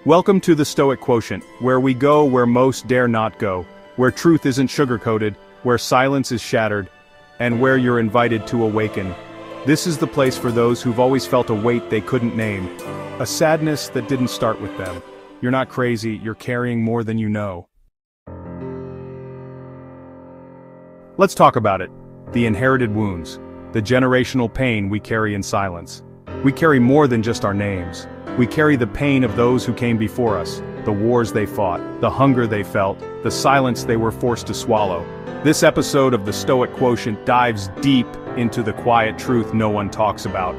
Welcome to the Stoic Quotient, where we go where most dare not go, where truth isn't sugar-coated, where silence is shattered, and where you're invited to awaken. This is the place for those who've always felt a weight they couldn't name, a sadness that didn't start with them. You're not crazy, you're carrying more than you know. Let's talk about it. The inherited wounds, the generational pain we carry in silence. We carry more than just our names. We carry the pain of those who came before us, the wars they fought, the hunger they felt, the silence they were forced to swallow. This episode of the Stoic Quotient dives deep into the quiet truth no one talks about.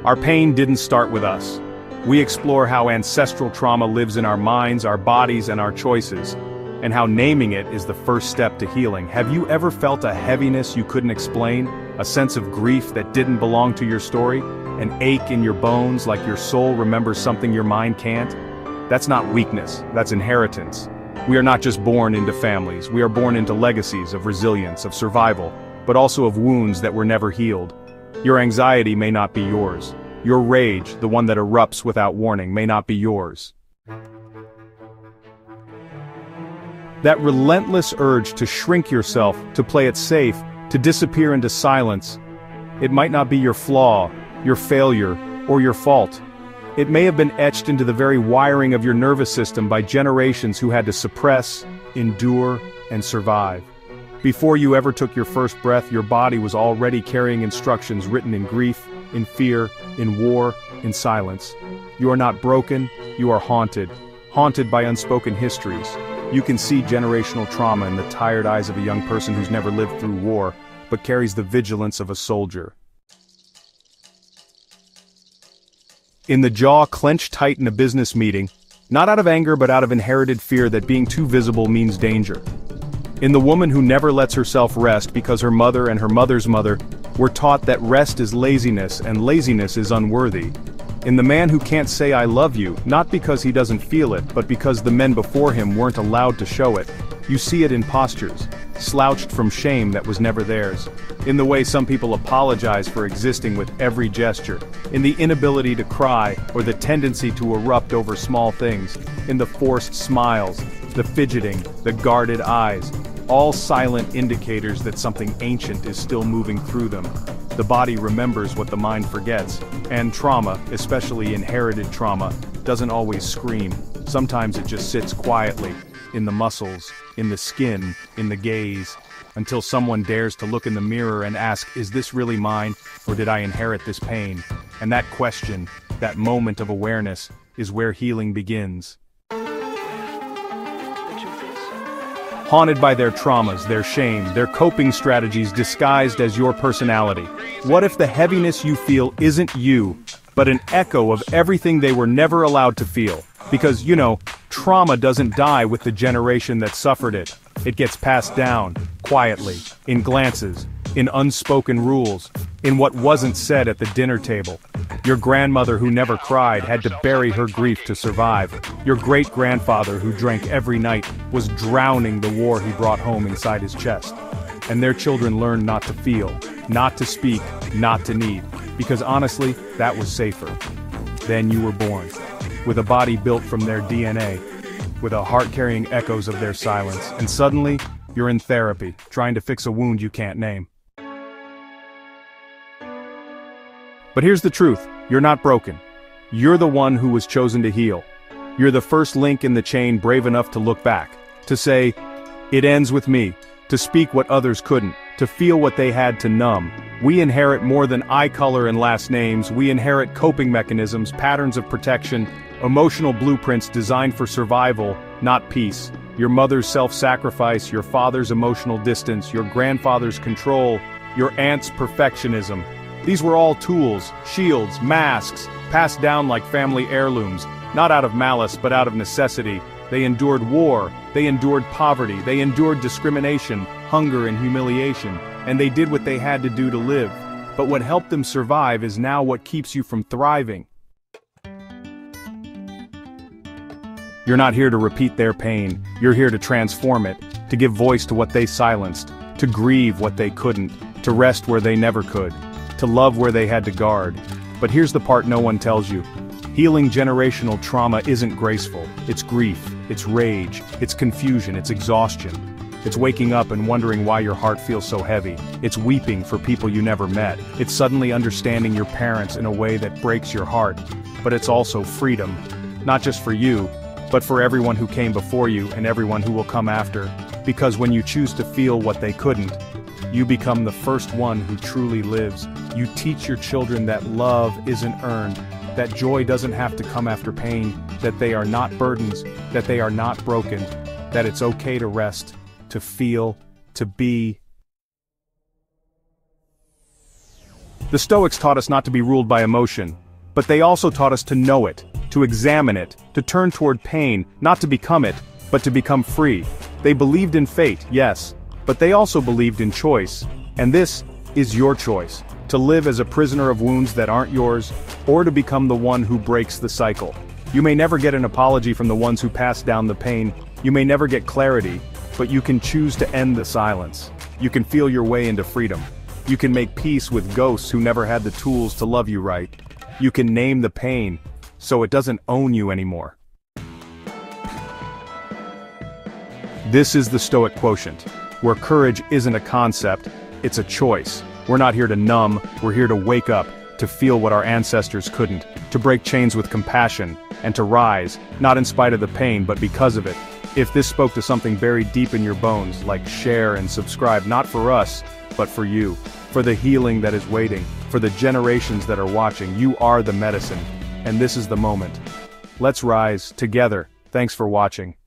Our pain didn't start with us. We explore how ancestral trauma lives in our minds, our bodies, and our choices, and how naming it is the first step to healing. Have you ever felt a heaviness you couldn't explain? A sense of grief that didn't belong to your story? An ache in your bones like your soul remembers something your mind can't? That's not weakness, that's inheritance. We are not just born into families, we are born into legacies of resilience, of survival, but also of wounds that were never healed. Your anxiety may not be yours. Your rage, the one that erupts without warning, may not be yours. That relentless urge to shrink yourself, to play it safe, to disappear into silence, it might not be your flaw, your failure, or your fault. It may have been etched into the very wiring of your nervous system by generations who had to suppress, endure, and survive. Before you ever took your first breath, your body was already carrying instructions written in grief, in fear, in war, in silence. You are not broken, you are haunted by unspoken histories. You can see generational trauma in the tired eyes of a young person who's never lived through war, but carries the vigilance of a soldier. In the jaw clenched tight in a business meeting, not out of anger but out of inherited fear that being too visible means danger. In the woman who never lets herself rest because her mother and her mother's mother were taught that rest is laziness and laziness is unworthy. In the man who can't say I love you, not because he doesn't feel it, but because the men before him weren't allowed to show it. You see it in postures, slouched from shame that was never theirs. In the way some people apologize for existing with every gesture. In the inability to cry, or the tendency to erupt over small things. In the forced smiles, the fidgeting, the guarded eyes. All silent indicators that something ancient is still moving through them. The body remembers what the mind forgets. And trauma, especially inherited trauma, doesn't always scream. Sometimes it just sits quietly, in the muscles, in the skin, in the gaze, until someone dares to look in the mirror and ask, is this really mine, or did I inherit this pain? And that question, that moment of awareness, is where healing begins. Haunted by their traumas, their shame, their coping strategies disguised as your personality. What if the heaviness you feel isn't you, but an echo of everything they were never allowed to feel? Because, trauma doesn't die with the generation that suffered it. It gets passed down, quietly, in glances, in unspoken rules, in what wasn't said at the dinner table. Your grandmother who never cried had to bury her grief to survive. Your great-grandfather who drank every night was drowning the war he brought home inside his chest. And their children learned not to feel, not to speak, not to need, because honestly, that was safer. Then you were born, with a body built from their DNA, with a heart carrying echoes of their silence, and suddenly, you're in therapy, trying to fix a wound you can't name. But here's the truth, you're not broken. You're the one who was chosen to heal. You're the first link in the chain brave enough to look back, to say, it ends with me, to speak what others couldn't, to feel what they had to numb. We inherit more than eye color and last names, we inherit coping mechanisms, patterns of protection, emotional blueprints designed for survival, not peace. Your mother's self-sacrifice, your father's emotional distance, your grandfather's control, your aunt's perfectionism. These were all tools, shields, masks, passed down like family heirlooms, not out of malice but out of necessity. They endured war, they endured poverty, they endured discrimination, hunger and humiliation, and they did what they had to do to live. But what helped them survive is now what keeps you from thriving. You're not here to repeat their pain, you're here to transform it, to give voice to what they silenced, to grieve what they couldn't, to rest where they never could, to love where they had to guard. But here's the part no one tells you. Healing generational trauma isn't graceful. It's grief, it's rage, it's confusion, it's exhaustion. It's waking up and wondering why your heart feels so heavy. It's weeping for people you never met. It's suddenly understanding your parents in a way that breaks your heart. But it's also freedom. Not just for you, but for everyone who came before you and everyone who will come after. Because when you choose to feel what they couldn't, you become the first one who truly lives. You teach your children that love isn't earned, that joy doesn't have to come after pain, that they are not burdens, that they are not broken, that it's okay to rest, to feel, to be. The Stoics taught us not to be ruled by emotion, but they also taught us to know it, to examine it, to turn toward pain, not to become it, but to become free. They believed in fate, yes, but they also believed in choice. And this is your choice, to live as a prisoner of wounds that aren't yours, or to become the one who breaks the cycle. You may never get an apology from the ones who passed down the pain, you may never get clarity, but you can choose to end the silence. You can feel your way into freedom. You can make peace with ghosts who never had the tools to love you right. You can name the pain, so it doesn't own you anymore. This is the Stoic Quotient, where courage isn't a concept, it's a choice. We're not here to numb, we're here to wake up, to feel what our ancestors couldn't, to break chains with compassion, and to rise, not in spite of the pain but because of it. If this spoke to something buried deep in your bones, like share and subscribe, not for us, but for you, for the healing that is waiting, for the generations that are watching. You are the medicine, and this is the moment. Let's rise, together. Thanks for watching.